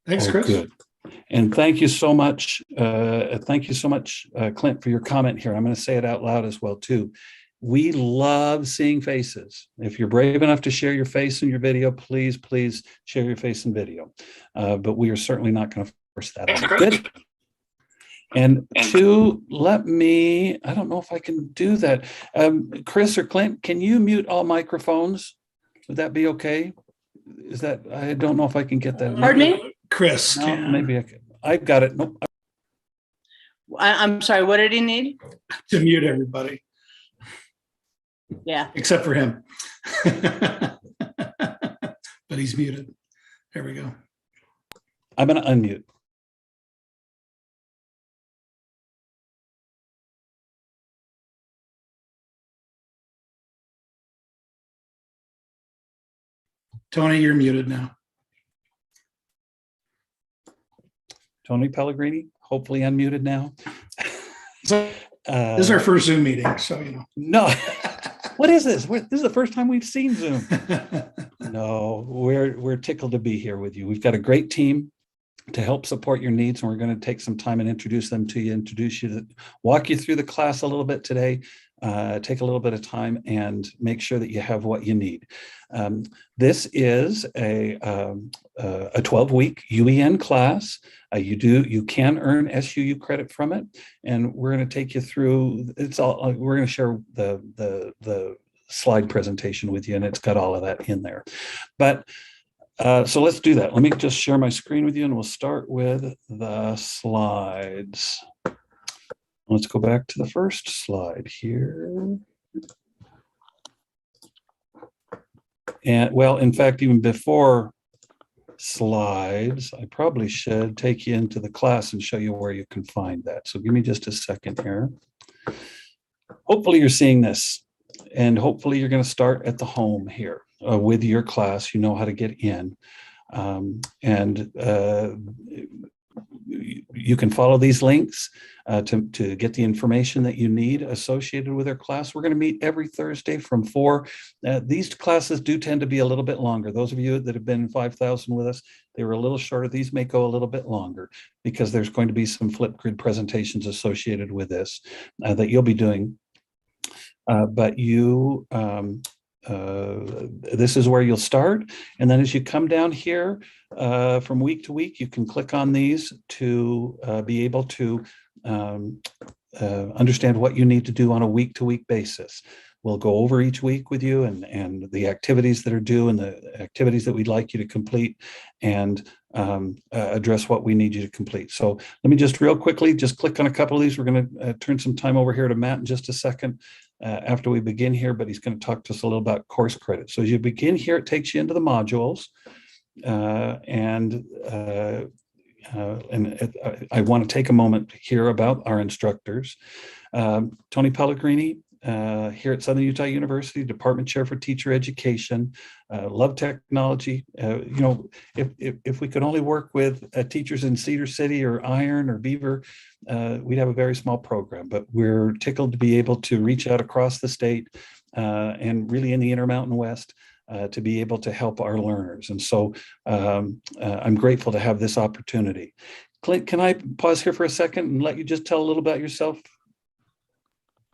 Thanks, Chris. Good. And thank you so much. Clint, for your comment here. I'm going to say it out loud as well, too. We love seeing faces. If you're brave enough to share your face in your video, please share your face in video. But we are certainly not going to force that. Good. And two, I don't know if I can do that. Chris or Clint, can you mute all microphones? Would that be okay? I don't know if I can get that. Pardon me? Chris can. Maybe I can. I've got it. Nope. I'm sorry, what did he need? To mute everybody. Yeah. Except for him. But he's muted. There we go. I'm going to unmute. Tony, you're muted now. Tony Pellegrini, hopefully unmuted now. This is our first Zoom meeting, so you know. No. What is this? This is the first time we've seen Zoom. No, we're tickled to be here with you. We've got a great team to help support your needs, and we're going to take some time and introduce them to you, walk you through the class a little bit today, take a little bit of time and make sure that you have what you need. This is a 12-week UEN class. You can earn SUU credit from it, and we're going to take you through. We're going to share the slide presentation with you, and it's got all of that in there. But so let's do that. Let me just share my screen with you, and we'll start with the slides. Let's go back to the first slide here. And well, in fact, even before slides, I probably should take you into the class and show you where you can find that. So give me just a second here. Hopefully you're seeing this, and hopefully you're going to start at the home here with your class. You know how to get in. You can follow these links to get the information that you need associated with our class. We're going to meet every Thursday from 4. These classes do tend to be a little bit longer. Those of you that have been 5,000 with us, they were a little shorter. These may go a little bit longer because there's going to be some Flipgrid presentations associated with this that you'll be doing. This is where you'll start, and then as you come down here from week to week, you can click on these to be able to understand what you need to do on a week-to-week basis. We'll go over each week with you and the activities that are due and the activities that we'd like you to complete, and address what we need you to complete. So let me just real quickly just click on a couple of these. We're going to turn some time over here to Matt in just a second after we begin here, but he's going to talk to us a little about course credit. So as you begin here, it takes you into the modules, I want to take a moment to hear about our instructors. Tony Pellegrini, here at Southern Utah University, Department Chair for Teacher Education, love technology. If we could only work with teachers in Cedar City or Iron or Beaver, we'd have a very small program, but we're tickled to be able to reach out across the state and really in the Intermountain West to be able to help our learners. And so I'm grateful to have this opportunity. Clint, can I pause here for a second and let you just tell a little about yourself?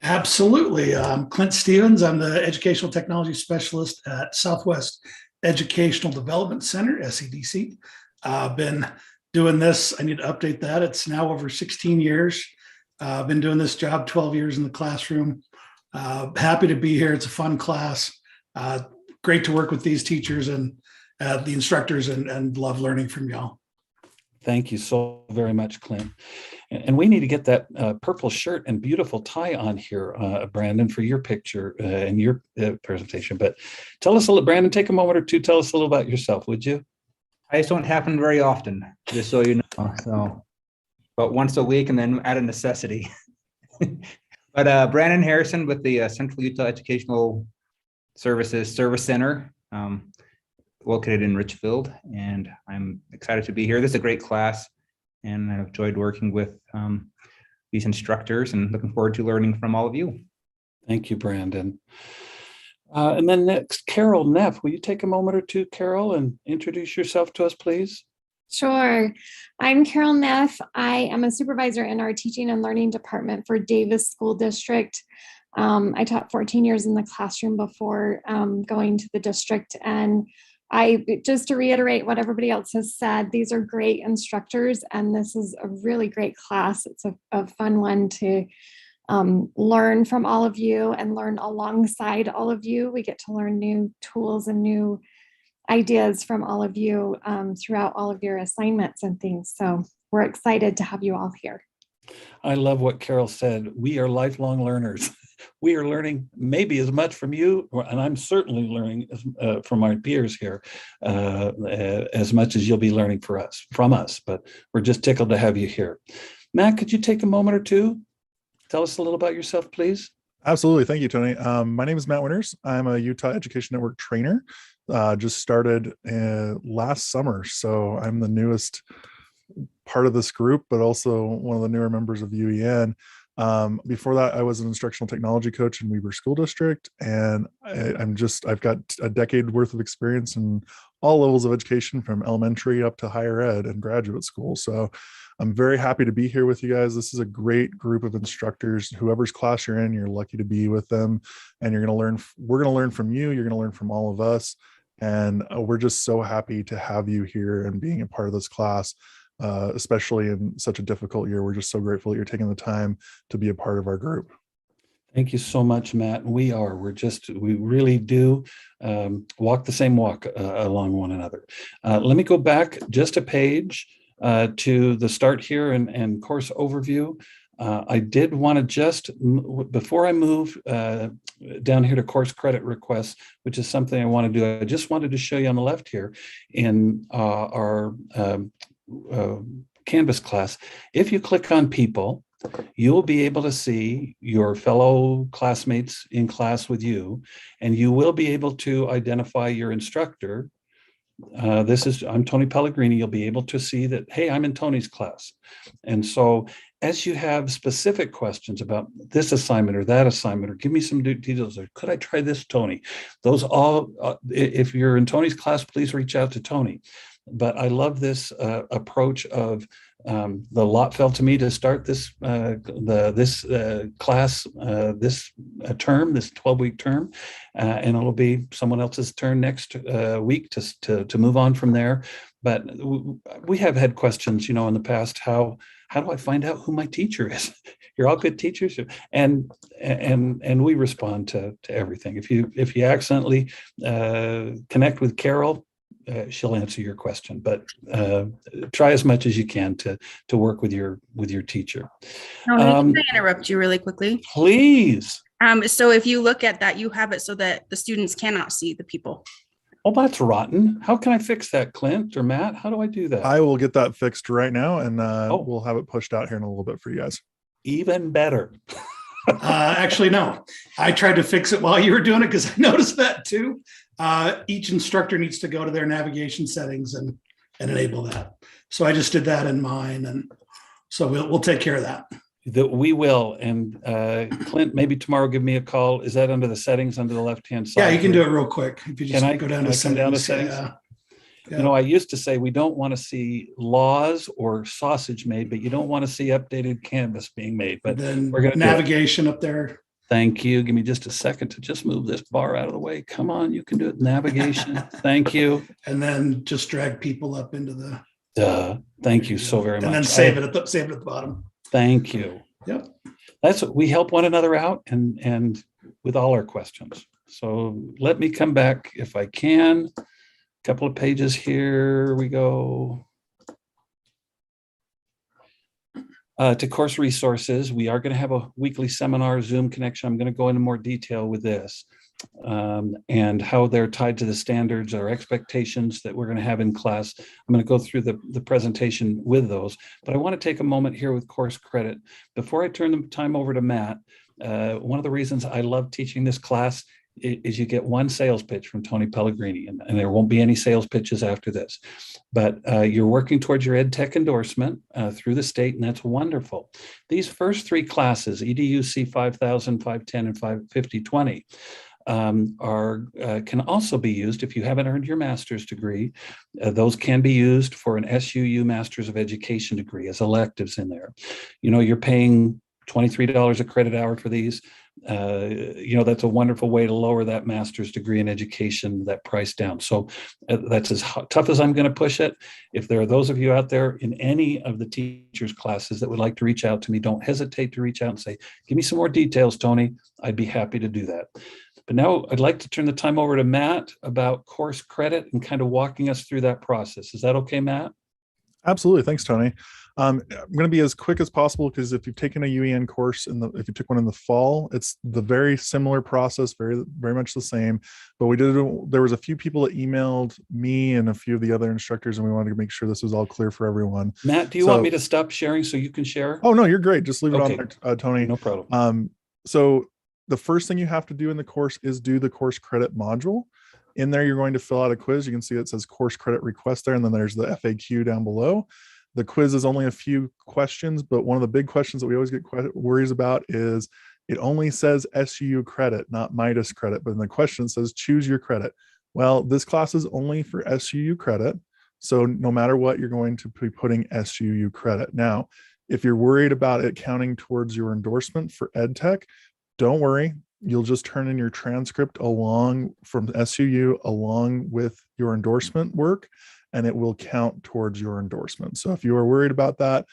Absolutely. I'm Clint Stevens. I'm the Educational Technology Specialist at Southwest Educational Development Center, SEDC. I've been doing this. I need to update that. It's now over 16 years. I've been doing this job 12 years in the classroom. Happy to be here. It's a fun class. Great to work with these teachers and the instructors, and love learning from y'all. Thank you so very much, Clint. And we need to get that purple shirt and beautiful tie on here, Brandon, for your picture and your presentation. But tell us a little, Brandon, take a moment or two, tell us a little about yourself, would you? I just don't happen very often, just so you know. So, but once a week, and then out of necessity. But Brandon Harrison with the Central Utah Educational Services Service Center, located in Richfield, and I'm excited to be here. This is a great class, and I've enjoyed working with these instructors, and looking forward to learning from all of you. Thank you, Brandon. And then next, Carol Neff. Will you take a moment or two, Carol, and introduce yourself to us, please? Sure. I'm Carol Neff. I am a supervisor in our teaching and learning department for Davis School District. I taught 14 years in the classroom before going to the district. And just to reiterate what everybody else has said, these are great instructors, and this is a really great class. It's a fun one to learn from all of you and learn alongside all of you. We get to learn new tools and new ideas from all of you throughout all of your assignments and things. So we're excited to have you all here. I love what Carol said. We are lifelong learners. We are learning maybe as much from you, and I'm certainly learning from my peers here as much as you'll be learning from us. But we're just tickled to have you here. Matt, could you take a moment or two? Tell us a little about yourself, please. Absolutely. Thank you, Tony. My name is Matt Winters. I'm a Utah Education Network trainer. Just started last summer. So I'm the newest part of this group, but also one of the newer members of UEN. Before that, I was an instructional technology coach in Weber School District, and I've got a decade worth of experience in all levels of education, from elementary up to higher ed and graduate school. So I'm very happy to be here with you guys. This is a great group of instructors. Whoever's class you're in, you're lucky to be with them, and we're going to learn from you. You're going to learn from all of us. And we're just so happy to have you here and being a part of this class, especially in such a difficult year. We're just so grateful that you're taking the time to be a part of our group. Thank you so much, Matt. We really do walk the same walk along one another. Let me go back just a page to the start here and course overview. I did want to just, before I move down here to course credit requests, which is something I want to do, I just wanted to show you on the left here in our Canvas class. If you click on people, you will be able to see your fellow classmates in class with you, and you will be able to identify your instructor. I'm Tony Pellegrini. You'll be able to see that, hey, I'm in Tony's class. And so as you have specific questions about this assignment or that assignment, or give me some details, or could I try this, Tony? Those all, if you're in Tony's class, please reach out to Tony. But I love this approach of the lot fell to me to start this class this term, this 12-week term, and it'll be someone else's turn next week to move on from there. But we have had questions, in the past. How do I find out who my teacher is? You're all good teachers, and we respond to everything. If you accidentally connect with Carol, she'll answer your question, but try as much as you can to work with your teacher. Can I interrupt you really quickly? Please. So if you look at that, you have it so that the students cannot see the people. Oh, that's rotten. How can I fix that, Clint or Matt? How do I do that? I will get that fixed right now, and we'll have it pushed out here in a little bit for you guys. Even better. Actually, no. I tried to fix it while you were doing it because I noticed that too. Each instructor needs to go to their navigation settings and enable that. So I just did that in mine, and so we'll take care of that. That we will. And Clint, maybe tomorrow give me a call. Is that under the settings under the left-hand side? Yeah, you can do it real quick. If you just go down to settings. Yeah. I used to say we don't want to see laws or sausage made, but you don't want to see updated Canvas being made. But then we're going to navigation up there. Thank you. Give me just a second to just move this bar out of the way. Come on, you can do it. Navigation. Thank you. And then just drag people up into the. Thank you so very much. And then save it at the bottom. Thank you. Yep. That's what we help one another out and with all our questions. So let me come back if I can. A couple of pages here we go. To course resources, we are going to have a weekly seminar Zoom connection. I'm going to go into more detail with this and how they're tied to the standards or expectations that we're going to have in class. I'm going to go through the presentation with those, but I want to take a moment here with course credit. Before I turn the time over to Matt, one of the reasons I love teaching this class is you get one sales pitch from Tony Pellegrini, and there won't be any sales pitches after this. But you're working towards your ed tech endorsement through the state, and that's wonderful. These first three classes, EDUC 5000, 510, and 5020, can also be used if you haven't earned your master's degree. Those can be used for an SUU Masters of Education degree as electives in there. You know, you're paying $23 a credit hour for these. You know, that's a wonderful way to lower that master's degree in education, that price down. So that's as tough as I'm going to push it. If there are those of you out there in any of the teachers' classes that would like to reach out to me, don't hesitate to reach out and say, give me some more details, Tony. I'd be happy to do that. But now I'd like to turn the time over to Matt about course credit and kind of walking us through that process. Is that okay, Matt? Absolutely. Thanks, Tony. I'm going to be as quick as possible because if you've taken a UEN course if you took one in the fall, it's the very similar process, very much the same. But there was a few people that emailed me and a few of the other instructors, and we wanted to make sure this was all clear for everyone. Matt, do you want me to stop sharing so you can share? Oh, no, you're great. Just leave it Okay. on there, Tony. No problem. So the first thing you have to do in the course is do the course credit module. In there, you're going to fill out a quiz. You can see it says course credit request there, and then there's the FAQ down below. The quiz is only a few questions, but one of the big questions that we always get worries about is it only says SUU credit, not Midas credit, but in the question says choose your credit. Well, this class is only for SUU credit. So no matter what, you're going to be putting SUU credit. Now, if you're worried about it counting towards your endorsement for EdTech, don't worry. You'll just turn in your transcript along from SUU along with your endorsement work, and it will count towards your endorsement. So if you are worried about that,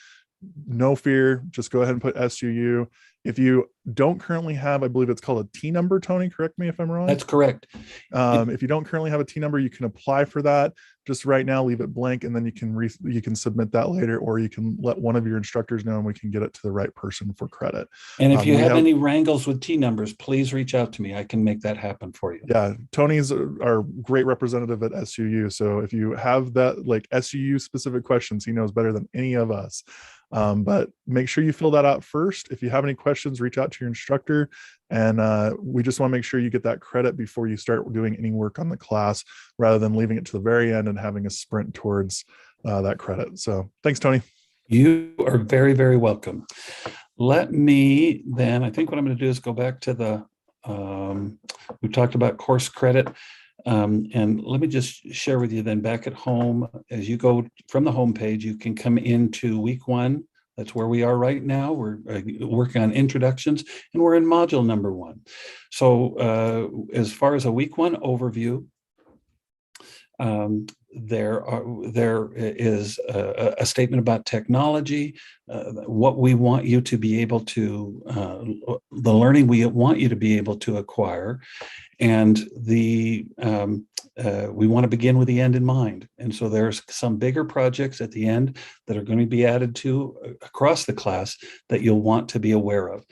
no fear, just go ahead and put SUU. If you don't currently have, I believe it's called a T number, Tony, correct me if I'm wrong. That's correct. If you don't currently have a T number, you can apply for that. Just right now, leave it blank, and then you can submit that later, or you can let one of your instructors know, and we can get it to the right person for credit. And if you have any wrangles with T numbers, please reach out to me. I can make that happen for you. Yeah, Tony's our great representative at SUU. So if you have that like SUU specific questions, he knows better than any of us. But make sure you fill that out first. If you have any questions, reach out to your instructor. And we just want to make sure you get that credit before you start doing any work on the class, rather than leaving it to the very end and having a sprint towards that credit. So thanks, Tony. You are very, very welcome. Let me then, I think what I'm going to do is go back to the, we talked about course credit. And let me just share with you then back at home, as you go from the home page, you can come into week 1. That's where we are right now. We're working on introductions, and we're in module number 1. So as far as a week 1 overview, there is a statement about technology, what we want you to be able to, the learning we want you to be able to acquire, and we want to begin with the end in mind. And so there's some bigger projects at the end that are going to be added to across the class that you'll want to be aware of.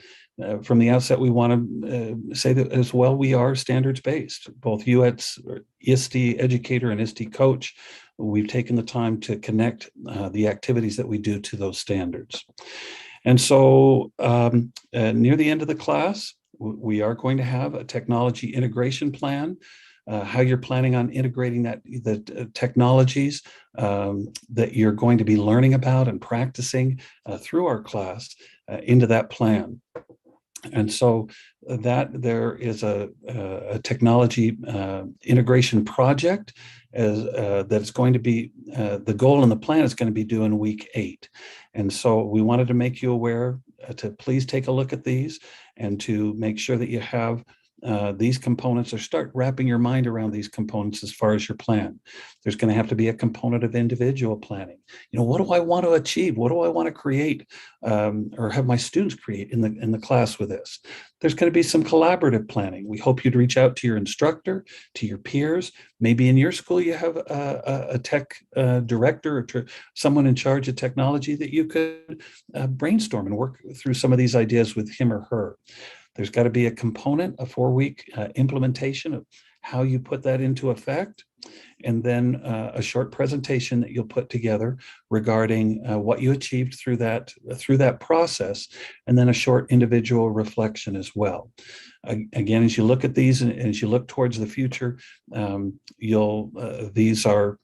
From the outset, we want to say that as well, we are standards-based. Both you as ISTE educator and ISTE coach, we've taken the time to connect the activities that we do to those standards. And so near the end of the class, we are going to have a technology integration plan, how you're planning on integrating the technologies that you're going to be learning about and practicing through our class into that plan. And so that there is a technology integration project that's going to be, the goal and the plan is going to be due in week 8. And so we wanted to make you aware to please take a look at these and to make sure that you have these components, or start wrapping your mind around these components as far as your plan. There's going to have to be a component of individual planning. You know, what do I want to achieve? What do I want to create or have my students create in the class with this? There's going to be some collaborative planning. We hope you'd reach out to your instructor, to your peers. Maybe in your school you have a tech director or someone in charge of technology that you could brainstorm and work through some of these ideas with him or her. There's got to be a component, a 4-week implementation of how you put that into effect, and then a short presentation that you'll put together regarding what you achieved through that process, and then a short individual reflection as well. Again, as you look at these and as you look towards the future, these are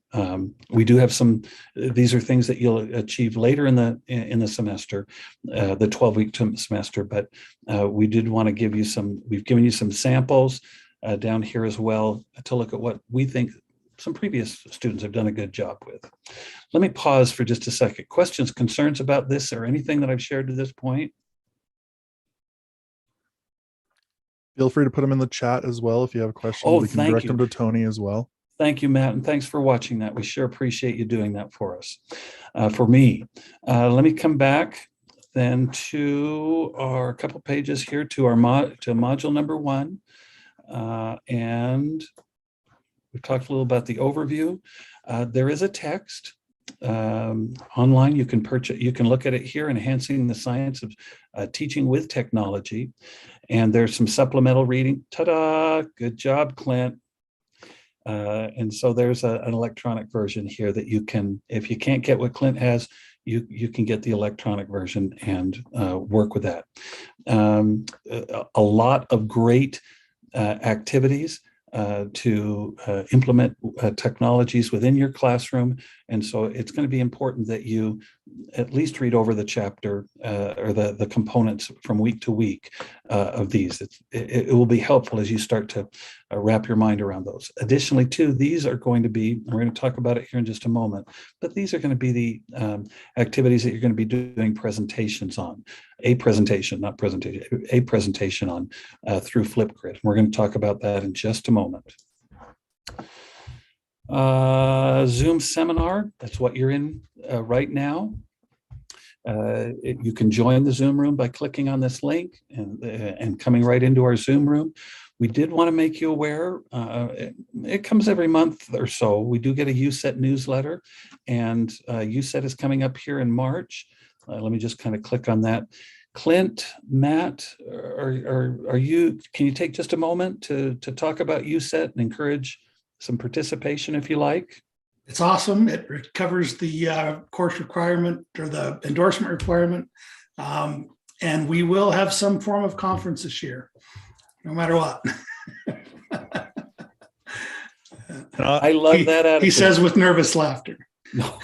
we do have some. These are things that you'll achieve later in the semester, the 12-week semester. But we did want to give you some. We've given you some samples down here as well to look at what we think some previous students have done a good job with. Let me pause for just a second. Questions, concerns about this or anything that I've shared to this point? Feel free to put them in the chat as well. If you have questions, Oh, we can thank direct you. them to Tony as well. Thank you, Matt, and thanks for watching that. We sure appreciate you doing that for us, for me. Let me come back then to our couple pages here to our module number 1. And we've talked a little about the overview. There is a text online. You can purchase. You can look at it here, Enhancing the Science of Teaching with Technology. And there's some supplemental reading. Ta-da! Good job, Clint. And so there's an electronic version here that you can, if you can't get what Clint has, you can get the electronic version and work with that. A lot of great activities to implement technologies within your classroom. And so it's going to be important that you at least read over the chapter or the components from week to week of these. It will be helpful as you start to wrap your mind around those. Additionally, too, these are going to be, we're going to talk about it here in just a moment, but these are going to be the activities that you're going to be doing presentations on. A presentation on through Flipgrid. We're going to talk about that in just a moment. Zoom seminar, that's what you're in right now. You can join the Zoom room by clicking on this link and coming right into our Zoom room. We did want to make you aware, it comes every month or so. We do get a USET newsletter, and USET is coming up here in March. Let me just kind of click on that. Clint, Matt, are you, can you take just a moment to talk about USET and encourage some participation if you like? It's awesome. It covers the course requirement or the endorsement requirement. And we will have some form of conference this year, no matter what. I love that attitude. He says with nervous laughter. No.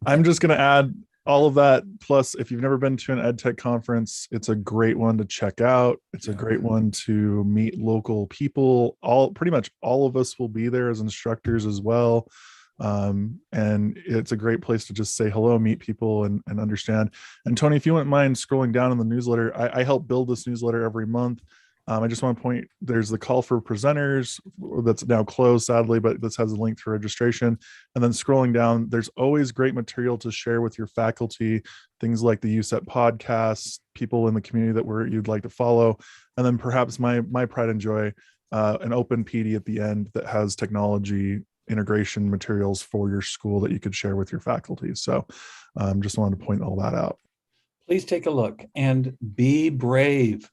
I'm just going to add all of that. Plus, if you've never been to an EdTech conference, it's a great one to check out. It's a great one to meet local people. Pretty much all of us will be there as instructors as well. And it's a great place to just say hello, meet people, and understand. And Tony, if you wouldn't mind scrolling down in the newsletter, I help build this newsletter every month. I just want to point, there's the call for presenters that's now closed, sadly, but this has a link for registration. And then scrolling down, there's always great material to share with your faculty, things like the USET podcasts, people in the community that you'd like to follow. And then perhaps my pride and joy, an open PD at the end that has technology integration materials for your school that you could share with your faculty. So just wanted to point all that out. Please take a look and be brave.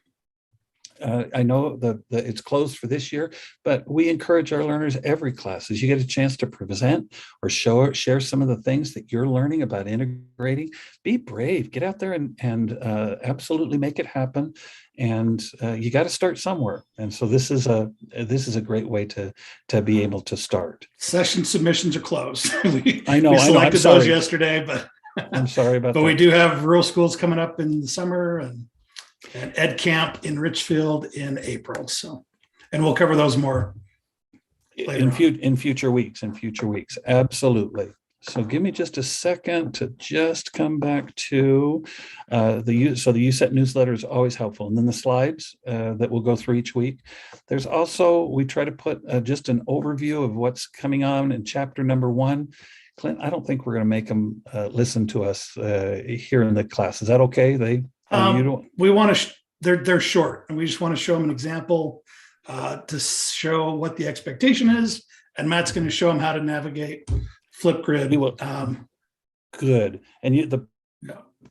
I know that it's closed for this year, but we encourage our learners every class as you get a chance to present or share some of the things that you're learning about integrating. Be brave, get out there and absolutely make it happen. And you got to start somewhere. And so this is a great way to be able to start. Session submissions are closed. I know. We I'm selected sorry. those yesterday, but I'm sorry about that. But we do have rural schools coming up in the summer and Ed Camp in Richfield in April. So, and we'll cover those more later in future weeks. Absolutely. So give me just a second to just come back to the USET newsletter is always helpful. And then the slides that we'll go through each week. There's also, we try to put just an overview of what's coming on in chapter number 1. Clint, I don't think we're going to make them listen to us here in the class. Is that okay? We want to, they're short, and we just want to show them an example to show what the expectation is. And Matt's going to show them how to navigate Flipgrid. Good. And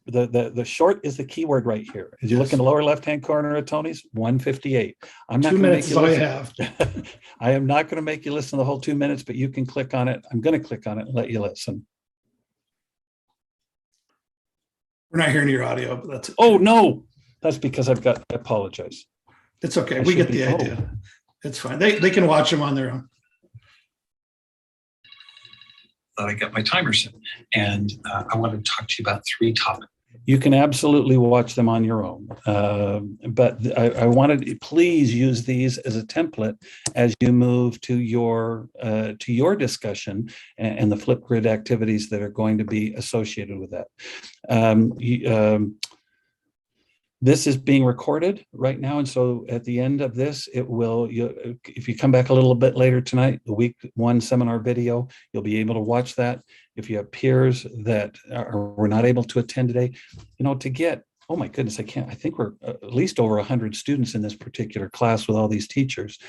the short is the keyword right here. As you look in the lower left-hand corner of Tony's, 158. I'm not 2 minutes is all you have. I am not going to make you listen to the whole 2 minutes, but you can click on it. I'm going to click on it and let you listen. We're not hearing your audio, but that's okay. Oh, no. That's because I apologize. It's okay. We get the idea. It's fine. They can watch them on their own. Thought I got my timer set. And I wanted to talk to you about 3 topics. You can absolutely watch them on your own. But I wanted to please use these as a template as you move to your discussion and the Flipgrid activities that are going to be associated with that. This is being recorded right now, and so at the end of this, it will. If you come back a little bit later tonight, the week 1 seminar video, you'll be able to watch that. If you have peers that were not able to attend today, to get, oh my goodness, I think we're at least over 100 students in this particular class with all these teachers.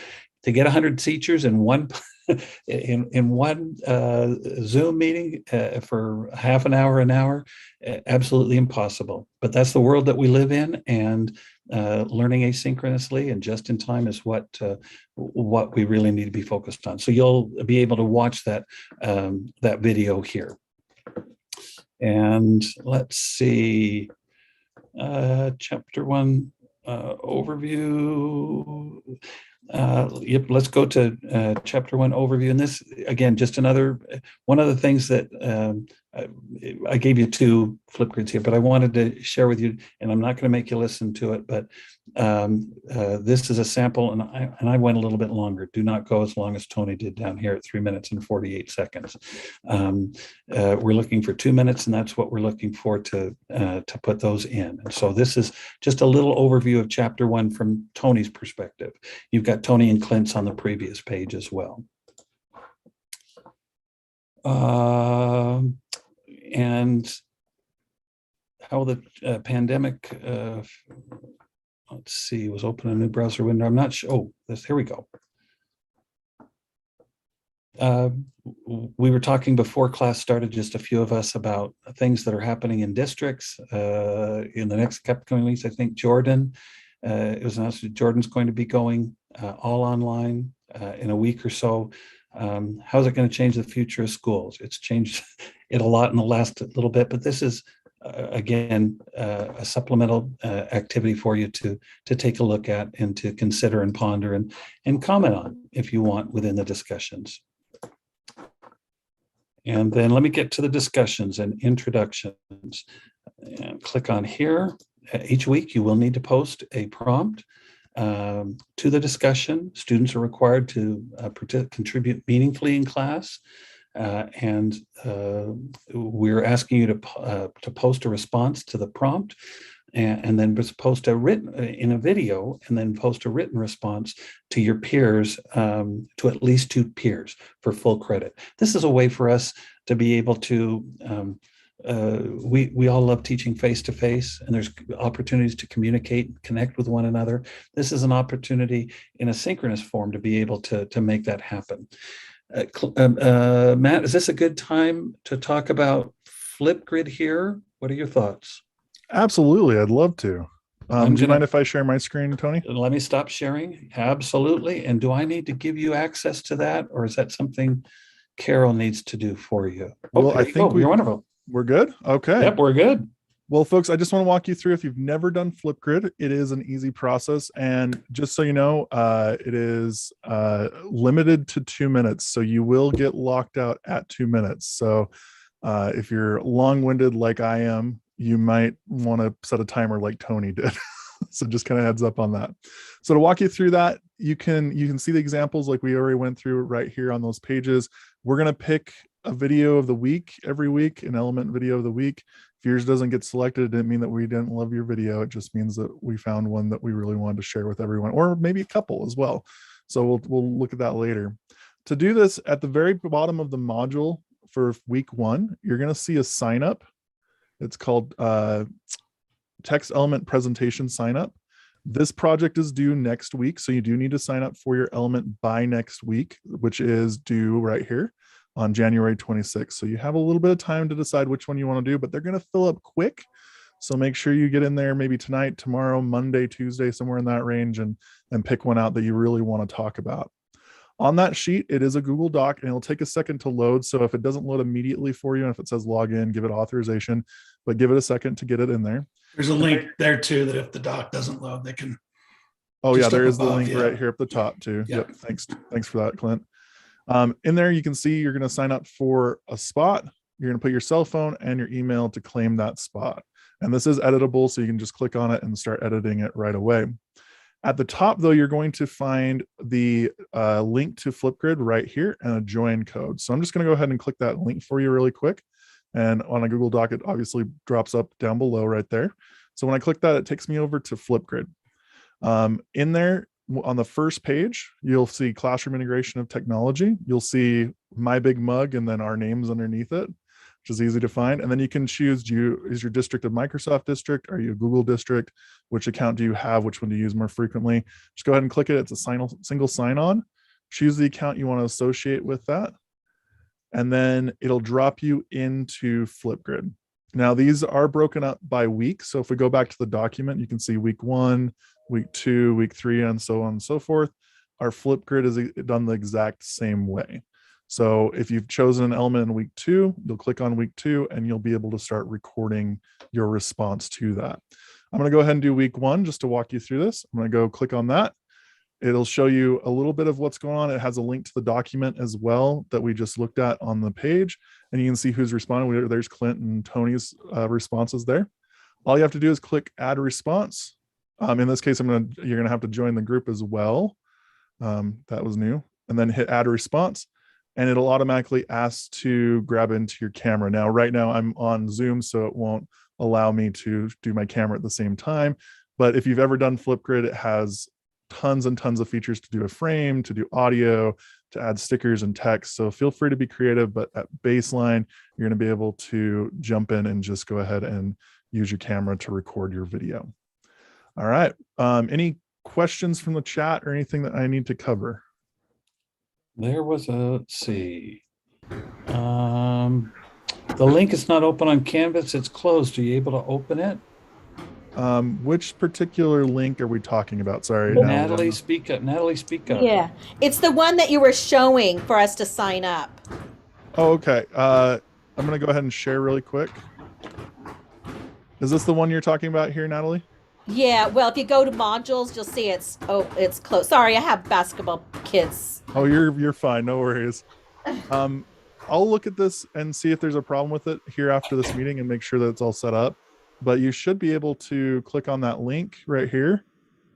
To get 100 teachers in one in one Zoom meeting for half an hour, absolutely impossible. But that's the world that we live in, and learning asynchronously and just in time is what we really need to be focused on. So you'll be able to watch that video here. And let's see, chapter 1 overview. Yep, let's go to chapter 1 overview. And this, again, just one of the things that I gave you 2 Flipgrids here, but I wanted to share with you, and I'm not going to make you listen to it, but this is a sample, and I went a little bit longer. Do not go as long as Tony did down here at 3 minutes and 48 seconds. We're looking for 2 minutes, and that's what we're looking for to put those in. And so this is just a little overview of chapter 1 from Tony's perspective. You've got Tony and Clint's on the previous page as well. And how the pandemic, let's see, was open a new browser window. I'm not sure. Oh, here we go. We were talking before class started, just a few of us, about things that are happening in districts in the next coming weeks. I think Jordan, it was announced that Jordan's going to be going all online in a week or so. How's it going to change the future of schools? It's changed it a lot in the last little bit, but this is again a supplemental activity for you to take a look at and to consider and ponder and comment on if you want within the discussions. And then let me get to the discussions and introductions. And click on here. Each week you will need to post a prompt to the discussion. Students are required to contribute meaningfully in class. And we're asking you to post a response to the prompt, and then post a written in a video, and then post a written response to your peers, to at least 2 peers for full credit. This is a way for us to be able to, we all love teaching face-to-face, and there's opportunities to communicate and connect with one another. This is an opportunity in a synchronous form to be able to make that happen. Matt, is this a good time to talk about Flipgrid here? What are your thoughts? Absolutely, I'd love to. Do you mind if I share my screen, Tony? Let me stop sharing. Absolutely. And do I need to give you access to that, or is that something Carol needs to do for you? Well, I think you're wonderful. We're good. Okay. Yep, we're good. Well, folks, I just want to walk you through. If you've never done Flipgrid, it is an easy process. And just so you know, it is limited to 2 minutes. So you will get locked out at 2 minutes. So if you're long-winded like I am, you might want to set a timer like Tony did. So just kind of heads up on that. So to walk you through that, you can see the examples like we already went through right here on those pages. We're going to pick a video of the week every week, an element video of the week. If yours doesn't get selected, it didn't mean that we didn't love your video. It just means that we found one that we really wanted to share with everyone, or maybe a couple as well. So we'll look at that later. To do this, at the very bottom of the module for week 1, you're going to see a sign up. It's called text element presentation sign up. This project is due next week, so you do need to sign up for your element by next week, which is due right here on January 26th. So you have a little bit of time to decide which one you want to do, but they're going to fill up quick. So make sure you get in there maybe tonight, tomorrow, Monday, Tuesday, somewhere in that range, and pick one out that you really want to talk about. On that sheet, it is a Google Doc, and it'll take a second to load. So if it doesn't load immediately for you, and if it says login, give it authorization, but give it a second to get it in there. There's a link there too, that if the doc doesn't load, they can. Oh yeah, just there up is the above, link yeah. right here up the top too. Yeah. Yep. Thanks for that, Clint. In there, you can see you're going to sign up for a spot. You're going to put your cell phone and your email to claim that spot. And this is editable, so you can just click on it and start editing it right away. At the top, though, you're going to find the link to Flipgrid right here and a join code. So I'm just going to go ahead and click that link for you really quick. And on a Google Doc, it obviously drops up down below right there. So when I click that, it takes me over to Flipgrid. In there, on the first page, you'll see classroom integration of technology. You'll see my big mug and then our names underneath it, which is easy to find. And then you can choose, is your district a Microsoft district? Are you a Google district? Which account do you have? Which one do you use more frequently? Just go ahead and click it. It's a single sign-on. Choose the account you want to associate with that. And then it'll drop you into Flipgrid. Now, these are broken up by week. So if we go back to the document, you can see week 1, week 2, week 3, and so on and so forth. Our Flipgrid is done the exact same way. So if you've chosen an element in week 2, you'll click on week 2 and you'll be able to start recording your response to that. I'm going to go ahead and do week 1 just to walk you through this. I'm going to go click on that. It'll show you a little bit of what's going on. It has a link to the document as well that we just looked at on the page, and you can see who's responding. There's Clint and Tony's responses there. All you have to do is click add response. In this case, you're going to have to join the group as well. That was new. And then hit add a response, and it'll automatically ask to grab into your camera. Now, right now I'm on Zoom, so it won't allow me to do my camera at the same time. But if you've ever done Flipgrid, it has tons and tons of features to do a frame, to do audio, to add stickers and text. So feel free to be creative, but at baseline, you're going to be able to jump in and just go ahead and use your camera to record your video. All right. Any questions from the chat or anything that I need to cover? There was let's see. The link is not open on Canvas. It's closed. Are you able to open it? Which particular link are we talking about? Sorry. Natalie, speak up. Natalie, speak up. Yeah, it's the one that you were showing for us to sign up. Oh, okay. I'm going to go ahead and share really quick. Is this the one you're talking about here, Natalie? Yeah, well, if you go to modules, you'll see it's closed. Sorry, I have basketball kids. Oh, you're fine. No worries. I'll look at this and see if there's a problem with it here after this meeting and make sure that it's all set up. But you should be able to click on that link right here.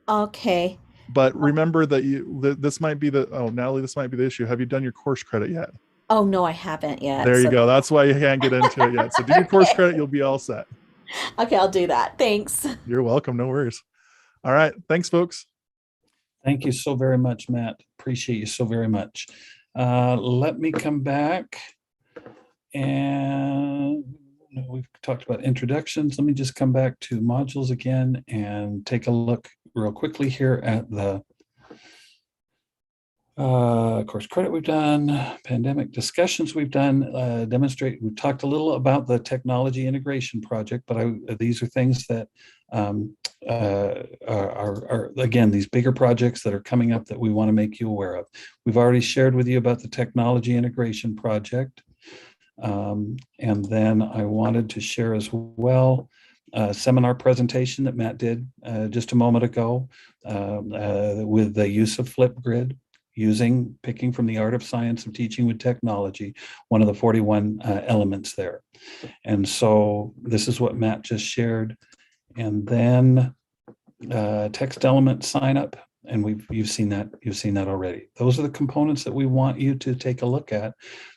Okay. But remember that this might be Natalie, this might be the issue. Have you done your course credit yet? Oh, no, I haven't yet. There you go. That's why you can't get into it yet. So do your course credit. You'll be all set. Okay, I'll do that. Thanks. You're welcome. No worries. All right. Thanks, folks. Thank you so very much, Matt. Appreciate you so very much. Let me come back, and we've talked about introductions. Let me just come back to modules again and take a look real quickly here at the course credit we've done, pandemic discussions we've done, we've talked a little about the technology integration project, but these are things that are again, these bigger projects that are coming up that we want to make you aware of. We've already shared with you about the technology integration project. And then I wanted to share as well a seminar presentation that Matt did just a moment ago with the use of Flipgrid, picking from the art of science of teaching with technology, one of the 41 elements there. And so this is what Matt just shared. And then text element sign up. And you've seen that already. Those are the components that we want you to take a look at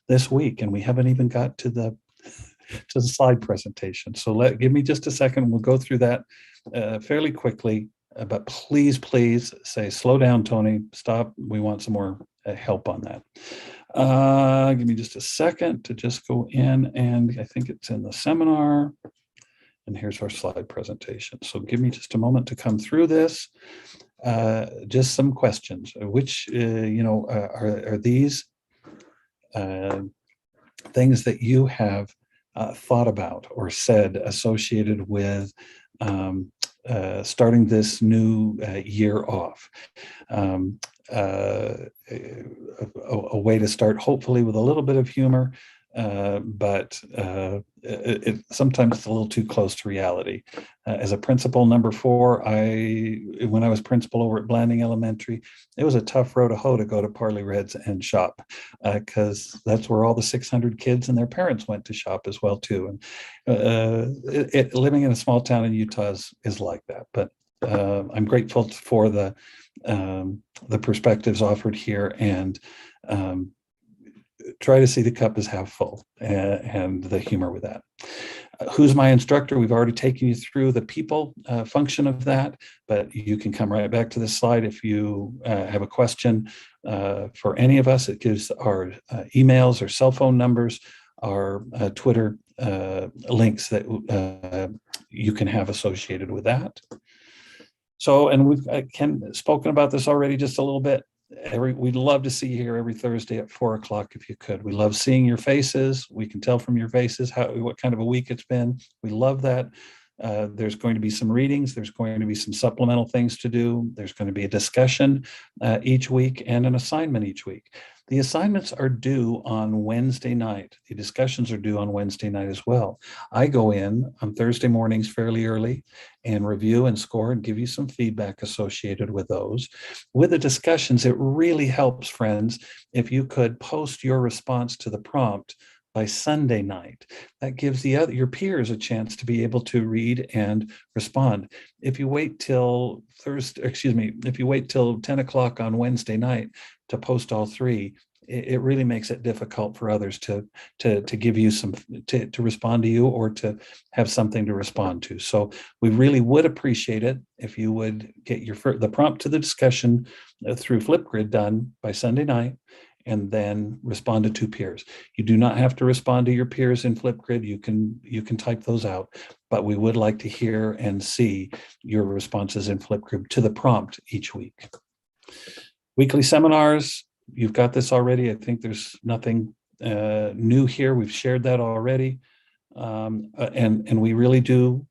this week. And we haven't even got to the slide presentation. So give me just a second. We'll go through that fairly quickly. But please say, slow down, Tony, stop. We want some more help on that. Give me just a second to just go in, and I think it's in the seminar. And here's our slide presentation. So give me just a moment to come through this. Just some questions. Which, are these things that you have thought about or said associated with starting this new year off? A way to start, hopefully with a little bit of humor, but sometimes it's a little too close to reality. As a principal, number 4, when I was principal over at Blanding Elementary, it was a tough row to hoe to go to Parley Reds and shop, because that's where all the 600 kids and their parents went to shop as well too. And living in a small town in Utah is like that. But I'm grateful for the perspectives offered here, and try to see the cup as half full, and the humor with that. Who's my instructor? We've already taken you through the people function of that, but you can come right back to this slide if you have a question for any of us. It gives our emails or cell phone numbers, our Twitter links that you can have associated with that. So, and we've spoken about this already just a little bit. We'd love to see you here every Thursday at 4 o'clock if you could. We love seeing your faces. We can tell from your faces what kind of a week it's been. We love that. There's going to be some readings. There's going to be some supplemental things to do. There's going to be a discussion each week and an assignment each week. The assignments are due on Wednesday night. The discussions are due on Wednesday night as well. I go in on Thursday mornings fairly early and review and score and give you some feedback associated with those. With the discussions, it really helps, friends, if you could post your response to the prompt by Sunday night. That gives your peers a chance to be able to read and respond. If you wait till if you wait till 10 o'clock on Wednesday night to post all 3, it really makes it difficult for others to give you to respond to you, or to have something to respond to. So we really would appreciate it if you would get the prompt to the discussion through Flipgrid done by Sunday night, and then respond to 2 peers. You do not have to respond to your peers in Flipgrid. You can type those out, but we would like to hear and see your responses in Flipgrid to the prompt each week. Weekly seminars, you've got this already. I think there's nothing new here. We've shared that already. And we really do,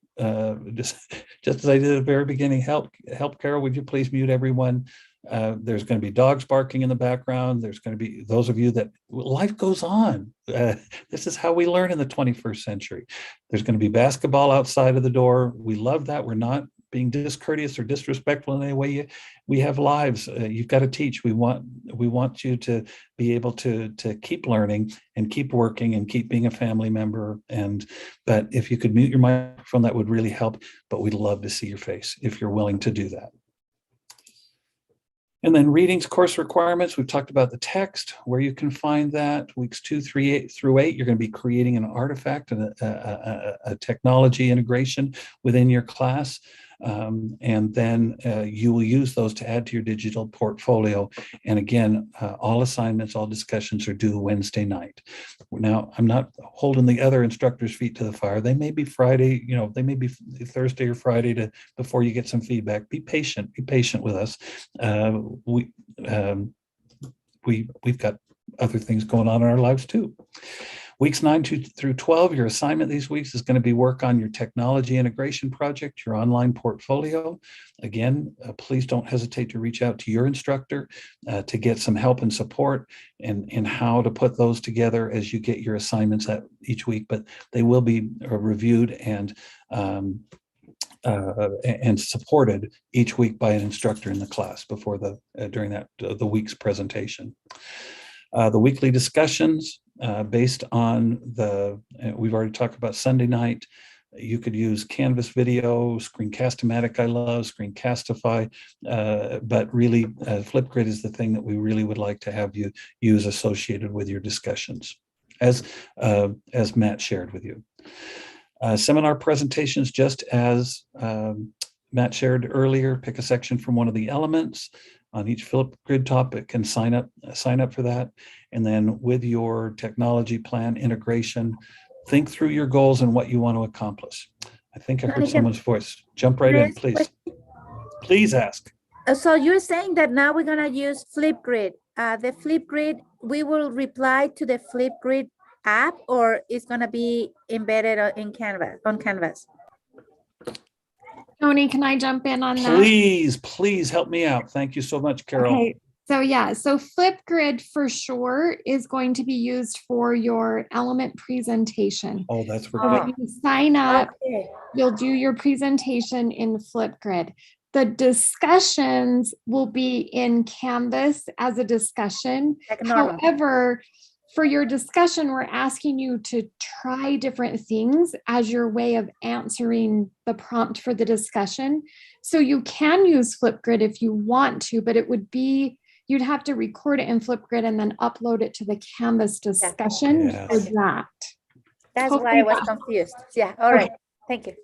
just as I did at the very beginning, help Carol, would you please mute everyone? There's going to be dogs barking in the background. There's going to be those of you that life goes on. This is how we learn in the 21st century. There's going to be basketball outside of the door. We love that. We're not being discourteous or disrespectful in any way. We have lives. You've got to teach. We want you to be able to keep learning and keep working and keep being a family member. But if you could mute your microphone, that would really help. But we'd love to see your face if you're willing to do that. And then readings, course requirements. We've talked about the text, where you can find that. Weeks 2 through 8, you're going to be creating an artifact and a technology integration within your class. And then you will use those to add to your digital portfolio. And again, all assignments, all discussions are due Wednesday night. Now, I'm not holding the other instructors' feet to the fire. They may be Friday, they may be Thursday or Friday before you get some feedback. Be patient with us. We've got other things going on in our lives too. Weeks 9 through 12, your assignment these weeks is going to be work on your technology integration project, your online portfolio. Again, please don't hesitate to reach out to your instructor to get some help and support in how to put those together as you get your assignments each week. But they will be reviewed and supported each week by an instructor in the class during the week's presentation. The weekly discussions based on we've already talked about Sunday night. You could use Canvas video, Screencast-O-Matic I love, Screencastify, but really Flipgrid is the thing that we really would like to have you use associated with your discussions, as Matt shared with you. Seminar presentations, just as Matt shared earlier, pick a section from one of the elements on each Flipgrid topic and sign up for that. And then with your technology plan integration, think through your goals and what you want to accomplish. I think I heard someone's voice. Jump right in, please. Please ask. So you're saying that now we're going to use Flipgrid. The Flipgrid, we will reply to the Flipgrid app, or it's going to be embedded on Canvas? Tony, can I jump in on that? Please help me out. Thank you so much, Carol. Okay. So yeah, so Flipgrid for sure is going to be used for your element presentation. Oh, that's So where. when you sign up, Okay. you'll do your presentation in Flipgrid. The discussions will be in Canvas as a discussion. Like normal. However, for your discussion, we're asking you to try different things as your way of answering the prompt for the discussion. So you can use Flipgrid if you want to, but it would be, you'd have to record it in Flipgrid and then upload it to the Canvas discussion for Yes. that. That's Totally why I was fine. confused. Yeah, all right. Thank you.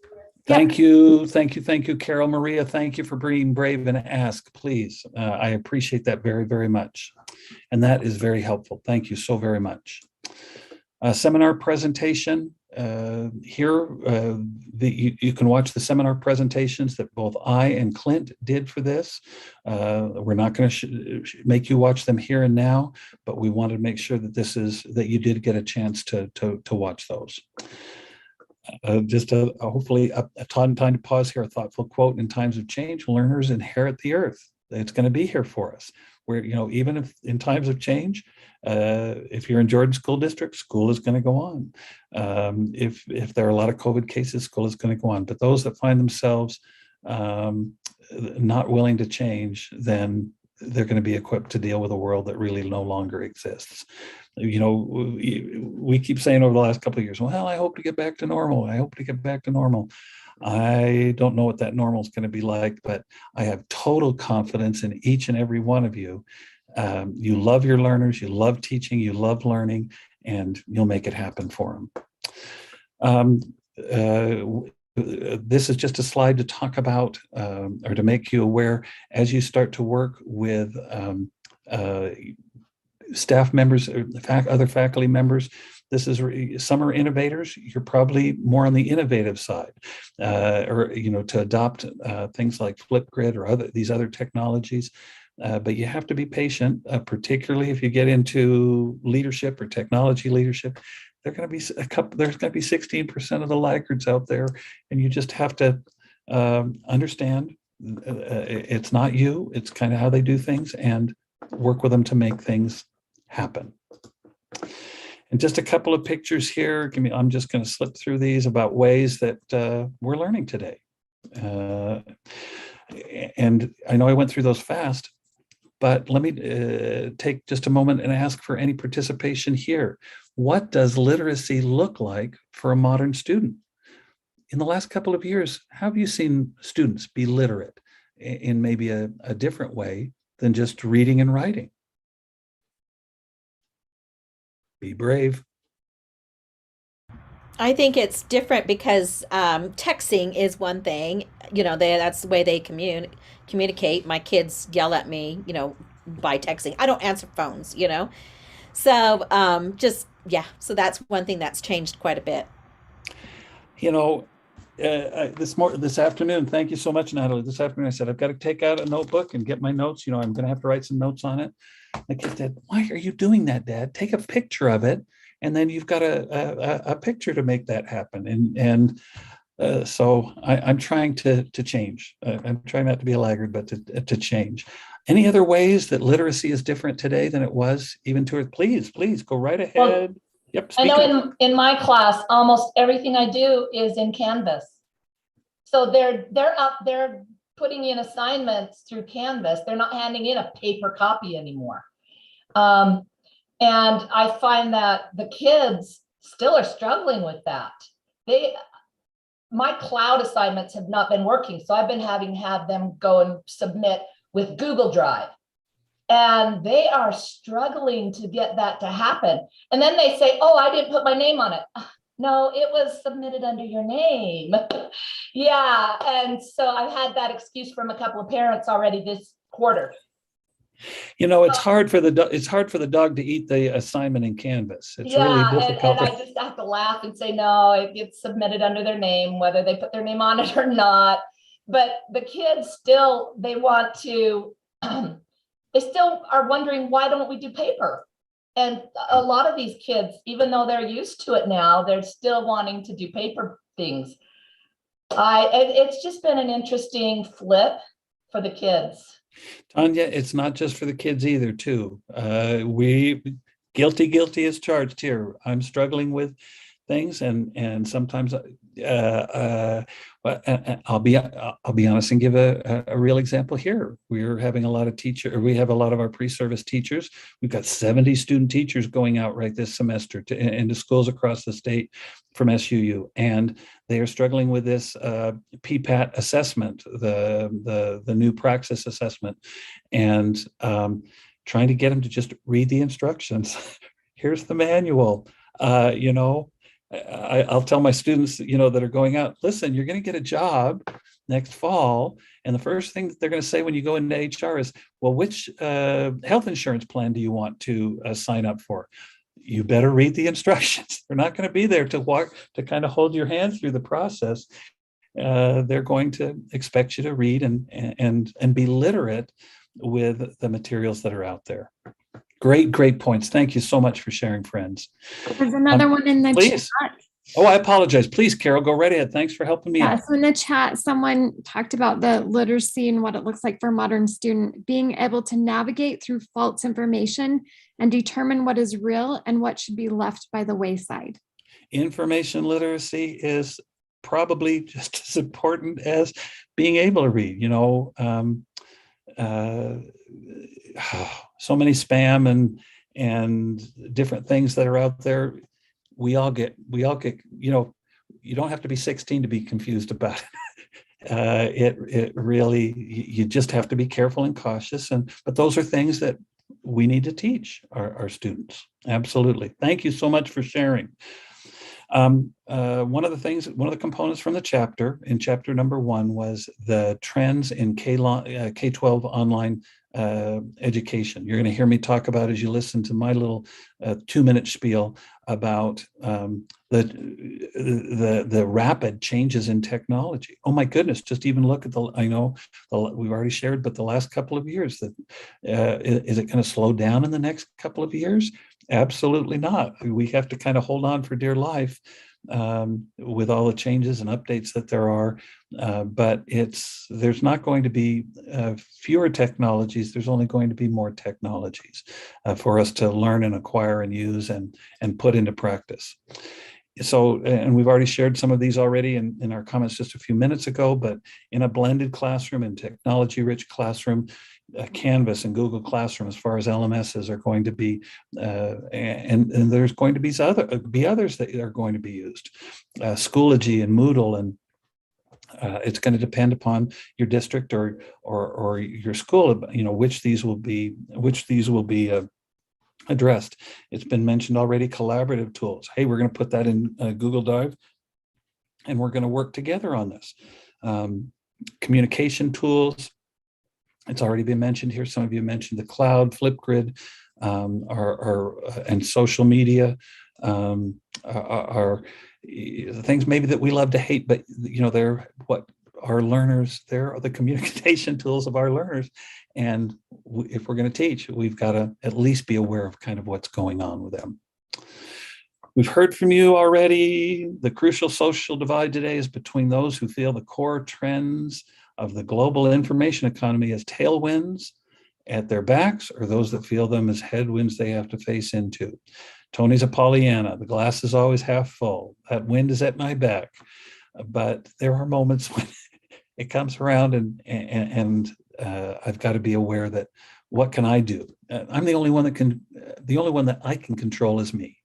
Thank you, thank you, thank you, Carol Maria. Thank you for being brave and ask, please. I appreciate that very, very much. And that is very helpful. Thank you so very much. Seminar presentation here. You can watch the seminar presentations that both I and Clint did for this. We're not going to make you watch them here and now, but we wanted to make sure that that you did get a chance to watch those. Hopefully a time to pause here. A thoughtful quote: "In times of change, learners inherit the earth." It's going to be here for us. Where, even if in times of change, if you're in Jordan School District, school is going to go on. If there are a lot of COVID cases, school is going to go on. But those that find themselves not willing to change, then they're going to be equipped to deal with a world that really no longer exists. We keep saying over the last couple of years, well, I hope to get back to normal. I hope to get back to normal. I don't know what that normal is going to be like, but I have total confidence in each and every one of you. You love your learners, you love teaching, you love learning, and you'll make it happen for them. This is just a slide to talk about or to make you aware as you start to work with staff members, or other faculty members. This is summer innovators. You're probably more on the innovative side, or to adopt things like Flipgrid or these other technologies. But you have to be patient, particularly if you get into leadership or technology leadership. There's going to be 16% of the laggards out there, and you just have to understand it's not you. It's kind of how they do things, and work with them to make things happen. And just a couple of pictures here. I'm just going to slip through these about ways that we're learning today. And I know I went through those fast, but let me take just a moment and ask for any participation here. What does literacy look like for a modern student? In the last couple of years, how have you seen students be literate in maybe a different way than just reading and writing? Be brave. I think it's different because texting is one thing. That's the way they communicate. My kids yell at me, by texting. I don't answer phones, So so that's one thing that's changed quite a bit. This afternoon, thank you so much, Natalie. This afternoon, I said, I've got to take out a notebook and get my notes. I'm going to have to write some notes on it. The kid said, why are you doing that, Dad? Take a picture of it, and then you've got a picture to make that happen. So I'm trying to change. I'm trying not to be a laggard, but to change. Any other ways that literacy is different today than it was even to it? Please go right ahead. Well, yep. I know in my class, almost everything I do is in Canvas. So they're putting in assignments through Canvas. They're not handing in a paper copy anymore. And I find that the kids still are struggling with that. My cloud assignments have not been working. So I've been having to have them go and submit with Google Drive. And they are struggling to get that to happen. And then they say, oh, I didn't put my name on it. No, it was submitted under your name. Yeah. And so I've had that excuse from a couple of parents already this quarter. It's hard for the dog to eat the assignment in Canvas. It's really difficult. And I just have to laugh and say, no, it gets submitted under their name, whether they put their name on it or not. But the kids still, they want to, they still are wondering, why don't we do paper? And a lot of these kids, even though they're used to it now, they're still wanting to do paper things. It's just been an interesting flip for the kids. Tanya, it's not just for the kids either, too. We guilty as charged here. I'm struggling with things, and sometimes I'll be honest and give a real example here. We're having a lot of we have a lot of our pre-service teachers. We've got 70 student teachers going out right this semester into schools across the state from SUU, and they are struggling with this PPAT assessment, the new praxis assessment, and trying to get them to just read the instructions. Here's the manual. I'll tell my students, that are going out, listen, you're going to get a job next fall. And the first thing that they're going to say when you go into HR is, well, which health insurance plan do you want to sign up for? You better read the instructions. They're not going to be there to kind of hold your hand through the process. They're going to expect you to read and be literate with the materials that are out there. Great points. Thank you so much for sharing, friends. There's another one in the please. chat. Oh, I apologize. Please, Carol, go right ahead. Thanks for helping me out. So in the chat, someone talked about the literacy and what it looks like for a modern student, being able to navigate through false information and determine what is real and what should be left by the wayside. Information literacy is probably just as important as being able to read. So many spam and different things that are out there. We all get, you don't have to be 16 to be confused about it. It really, you just have to be careful and cautious. But those are things that we need to teach our students. Absolutely. Thank you so much for sharing. One of the components from the chapter, in chapter number 1, was the trends in K-12 online education. You're going to hear me talk about, as you listen to my little 2-minute spiel about the rapid changes in technology. Oh my goodness! Just even look at we've already shared, but the last couple of years, that is it going to slow down in the next couple of years? Absolutely not. We have to kind of hold on for dear life with all the changes and updates that there are. But there's not going to be fewer technologies. There's only going to be more technologies for us to learn and acquire and use and put into practice. So, and we've already shared some of these already in our comments just a few minutes ago, but in a blended classroom and technology-rich classroom, Canvas and Google Classroom, as far as LMSs, are going to be, and there's going to be others that are going to be used, Schoology and Moodle, and it's going to depend upon your district or your school, which these will be addressed. It's been mentioned already, collaborative tools. Hey, we're going to put that in Google Drive, and we're going to work together on this. Communication tools. It's already been mentioned here. Some of you mentioned the cloud, Flipgrid, and social media are things maybe that we love to hate, but they're what our learners. They're the communication tools of our learners, and if we're going to teach, we've got to at least be aware of kind of what's going on with them. We've heard from you already. The crucial social divide today is between those who feel the core trends of the global information economy as tailwinds at their backs, or those that feel them as headwinds they have to face into. Tony's a Pollyanna. The glass is always half full. That wind is at my back. But there are moments when it comes around and I've got to be aware that what can I do? I'm the only one that I can control is me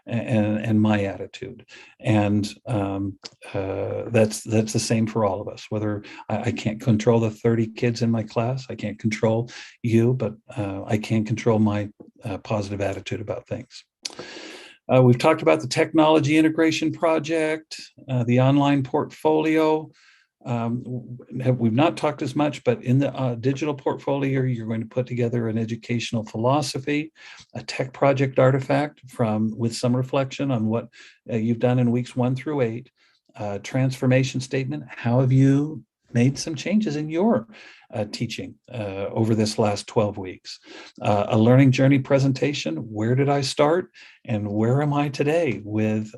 and my attitude. And that's the same for all of us. Whether I can't control the 30 kids in my class, I can't control you, but I can control my positive attitude about things. We've talked about the technology integration project, the online portfolio. We've not talked as much, but in the digital portfolio, you're going to put together an educational philosophy, a tech project artifact with some reflection on what you've done in weeks 1 through 8, transformation statement. How have you made some changes in your teaching over this last 12 weeks? A learning journey presentation. Where did I start and where am I today with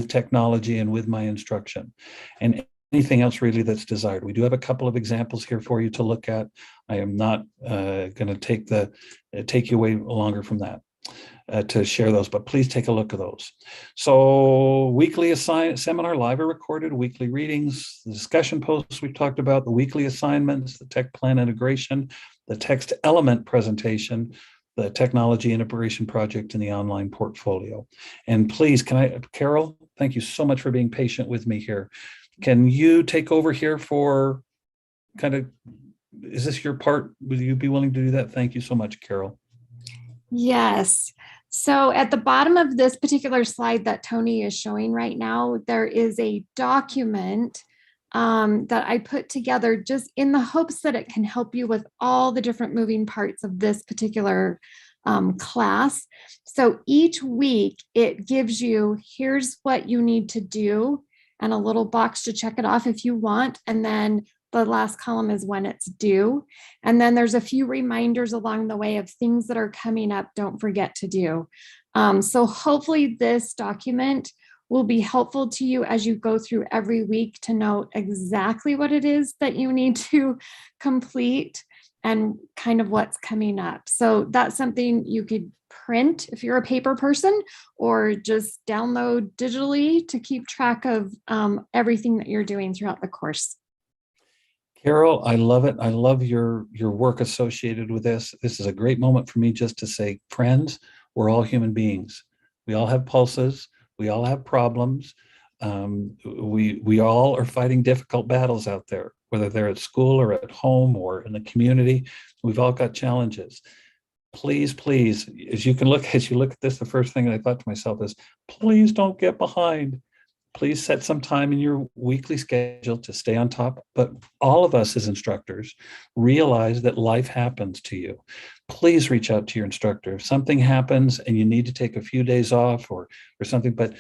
technology and with my instruction? And anything else really that's desired. We do have a couple of examples here for you to look at. I am not going to take you away longer from that to share those, but please take a look at those. So weekly seminar live or recorded, weekly readings, the discussion posts we've talked about, the weekly assignments, the tech plan integration, the text element presentation, the technology integration project, and the online portfolio. And please, Carol, thank you so much for being patient with me here. Can you take over here for is this your part? Would you be willing to do that? Thank you so much, Carol. Yes. So at the bottom of this particular slide that Tony is showing right now, there is a document that I put together just in the hopes that it can help you with all the different moving parts of this particular class. So each week it gives you, here's what you need to do, and a little box to check it off if you want. And then the last column is when it's due. And then there's a few reminders along the way of things that are coming up, don't forget to do. So hopefully this document will be helpful to you as you go through every week to know exactly what it is that you need to complete and kind of what's coming up. So that's something you could print if you're a paper person, or just download digitally to keep track of everything that you're doing throughout the course. Carol, I love it. I love your work associated with this. This is a great moment for me just to say, friends, we're all human beings. We all have pulses. We all have problems. We all are fighting difficult battles out there, whether they're at school or at home or in the community. We've all got challenges. Please, please, as you look at this, the first thing I thought to myself is, please don't get behind. Please set some time in your weekly schedule to stay on top. But all of us as instructors realize that life happens to you. Please reach out to your instructor. If something happens and you need to take a few days off or something, but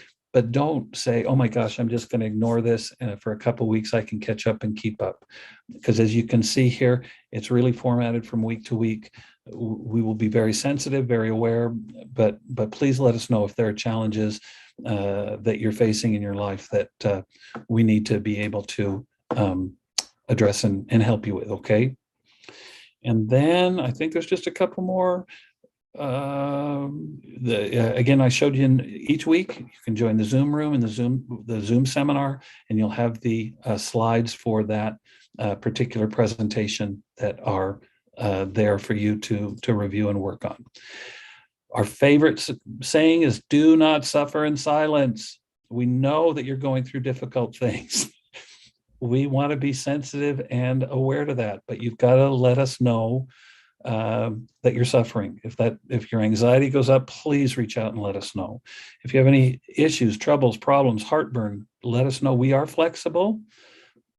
don't say, oh my gosh, I'm just going to ignore this. And for a couple of weeks, I can catch up and keep up. Because as you can see here, it's really formatted from week to week. We will be very sensitive, very aware, but please let us know if there are challenges that you're facing in your life that we need to be able to address and help you with, okay? And then I think there's just a couple more. Again, I showed you in each week, you can join the Zoom room and the Zoom seminar, and you'll have the slides for that particular presentation that are there for you to review and work on. Our favorite saying is, do not suffer in silence. We know that you're going through difficult things. We want to be sensitive and aware to that, but you've got to let us know that you're suffering. If your anxiety goes up, please reach out and let us know. If you have any issues, troubles, problems, heartburn, let us know. We are flexible,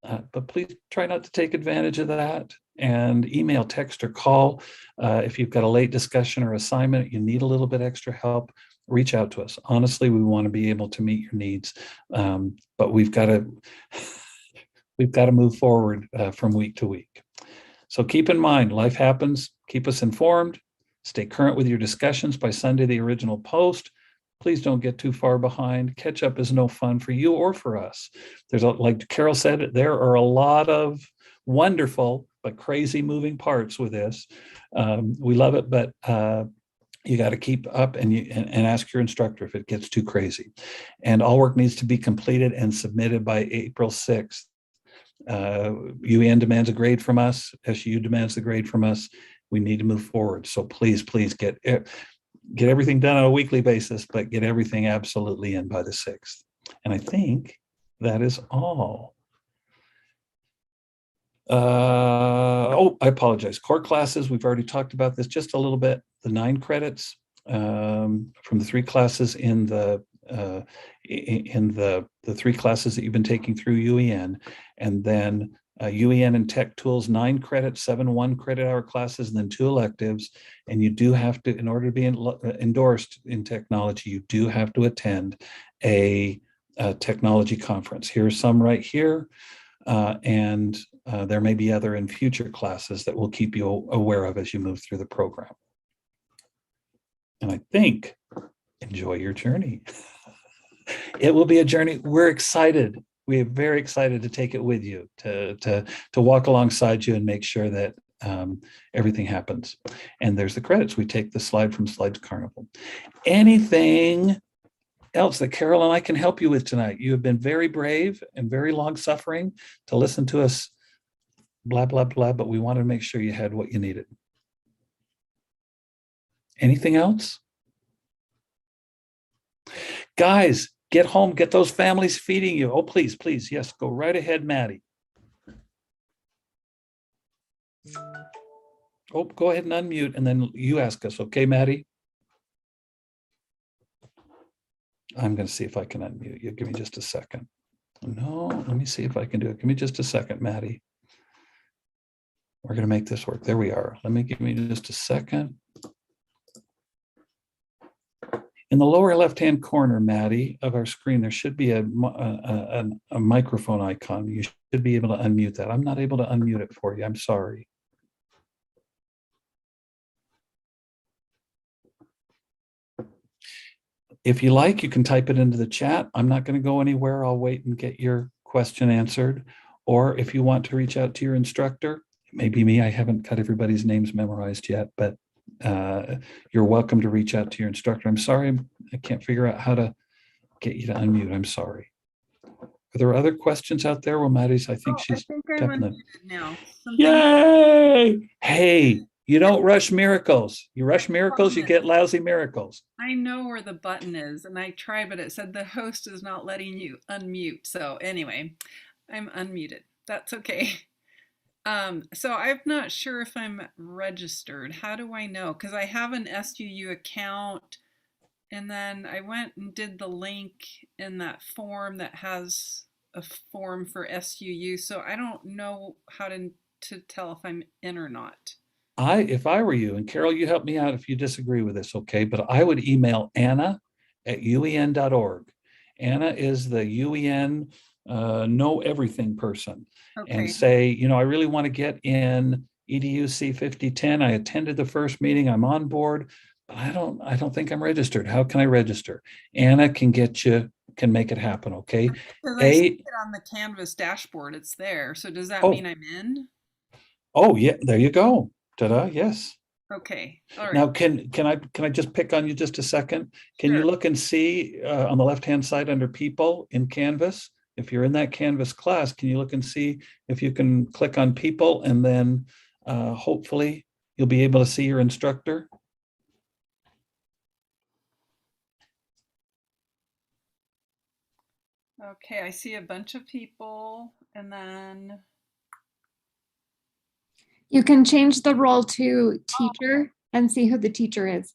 but please try not to take advantage of that. And email, text, or call. If you've got a late discussion or assignment, you need a little bit extra help, reach out to us. Honestly, we want to be able to meet your needs, but we've got to move forward from week to week. So keep in mind, life happens. Keep us informed. Stay current with your discussions by Sunday, the original post. Please don't get too far behind. Catch up is no fun for you or for us. Like Carol said, there are a lot of wonderful but crazy moving parts with this. We love it, but you got to keep up and ask your instructor if it gets too crazy. And all work needs to be completed and submitted by April 6th. UEN demands a grade from us. SU demands the grade from us. We need to move forward. So please get everything done on a weekly basis, but get everything absolutely in by the 6th. And I think that is all. I apologize. Core classes, we've already talked about this just a little bit. The 9 credits from the 3 classes in the 3 classes that you've been taking through UEN, and then UEN and Tech Tools 9 credits, 7 1-credit-hour classes, and then 2 electives. And you do have to, in order to be endorsed in technology, you do have to attend a technology conference. Here's some right here. And there may be other in future classes that we'll keep you aware of as you move through the program. And I think, enjoy your journey. It will be a journey. We're excited. we're very excited to take it with you, to walk alongside you and make sure that everything happens. And there's the credits. We take the slide from Slides Carnival. Anything else that Carol and I can help you with tonight? You have been very brave and very long-suffering to listen to us blah, blah, blah, but we wanted to make sure you had what you needed. Anything else? Guys, get home, get those families feeding you. Oh, please, please. Yes, go right ahead, Maddie. Oh, go ahead and unmute and then you ask us. Okay, Maddie? I'm going to see if I can unmute you. Give me just a second. No, let me see if I can do it. Give me just a second, Maddie. We're going to make this work. There we are. Give me just a second. In the lower left-hand corner, Maddie, of our screen, there should be a microphone icon. You should be able to unmute that. I'm not able to unmute it for you. I'm sorry. If you like, you can type it into the chat. I'm not going to go anywhere. I'll wait and get your question answered. Or if you want to reach out to your instructor, it may be me. I haven't got everybody's names memorized yet, but you're welcome to reach out to your instructor. I'm sorry, I can't figure out how to get you to unmute. I'm sorry. Are there other questions out there? Well, Maddie's, I think she's tapping it now. Yay! Hey, you don't rush miracles. You rush miracles, you get lousy miracles. I know where the button is, and I tried, but it said the host is not letting you unmute. So anyway, I'm unmuted. That's okay. So I'm not sure if I'm registered. How do I know? Because I have an SUU account, and then I went and did the link in that form that has a form for SUU. So I don't know how to tell if I'm in or not. If I were you, and Carol, you help me out if you disagree with this, okay? But I would email Anna@uen.org. Anna is the UEN know everything person. Okay. And say, I really want to get in EDUC 5010. I attended the first meeting. I'm on board, but I don't think I'm registered. How can I register? Anna can make it happen. Okay. Because I see it on the Canvas dashboard. It's there. So does that mean I'm in? Oh yeah, there you go. Ta-da. Yes. Okay. All right. Now, can I just pick on you just a second? Can you look and see on the left-hand side under people in Canvas? If you're in that Canvas class, can you look and see if you can click on people, and then hopefully you'll be able to see your instructor? Okay, I see a bunch of people, and then You can change the role to teacher and see who the teacher is.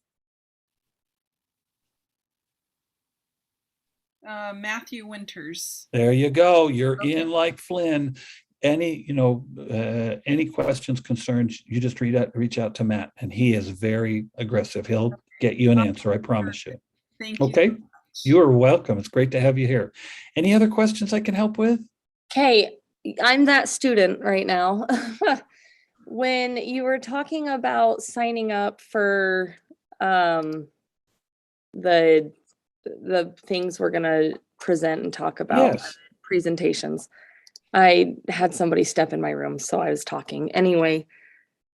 Matthew Winters. There you go. You're in like Flynn. Any questions, concerns, you just reach out to Matt, and he is very aggressive. He'll get you an answer. I promise you. Thank you. Okay. You are welcome. It's great to have you here. Any other questions I can help with? Okay, I'm that student right now. When you were talking about signing up for the things we're gonna present and talk about, Yes. presentations, I had somebody step in my room, so I was talking. Anyway,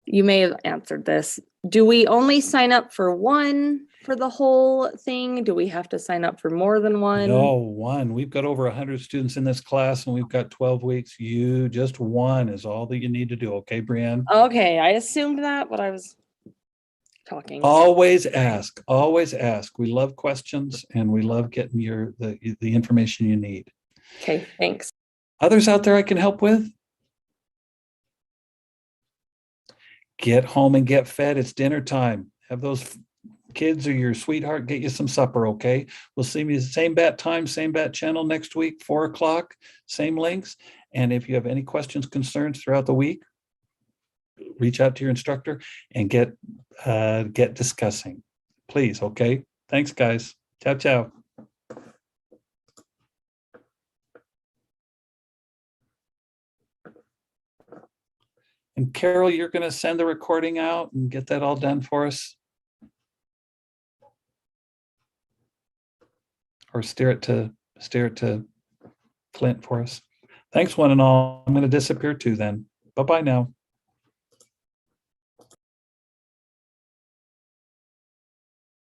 you may have answered this. Do we only sign up for one for the whole thing? Do we have to sign up for more than one? No, one. We've got over 100 students in this class, and we've got 12 weeks. Just one is all that you need to do. Okay, Brianne? Okay, I assumed that, but I was talking. Always ask. Always ask. We love questions, and we love getting the information you need. Okay, thanks. Others out there I can help with? Get home and get fed. It's dinner time. Have those kids or your sweetheart get you some supper, okay? We'll see you same bat time, same bat channel next week, 4 o'clock, same links. And if you have any questions, concerns throughout the week, reach out to your instructor and get discussing, please, okay? Thanks, guys. Ciao, ciao. And Carol, you're going to send the recording out and get that all done for us? Or steer it to Clint for us. Thanks, one and all. I'm going to disappear too then. Bye-bye now.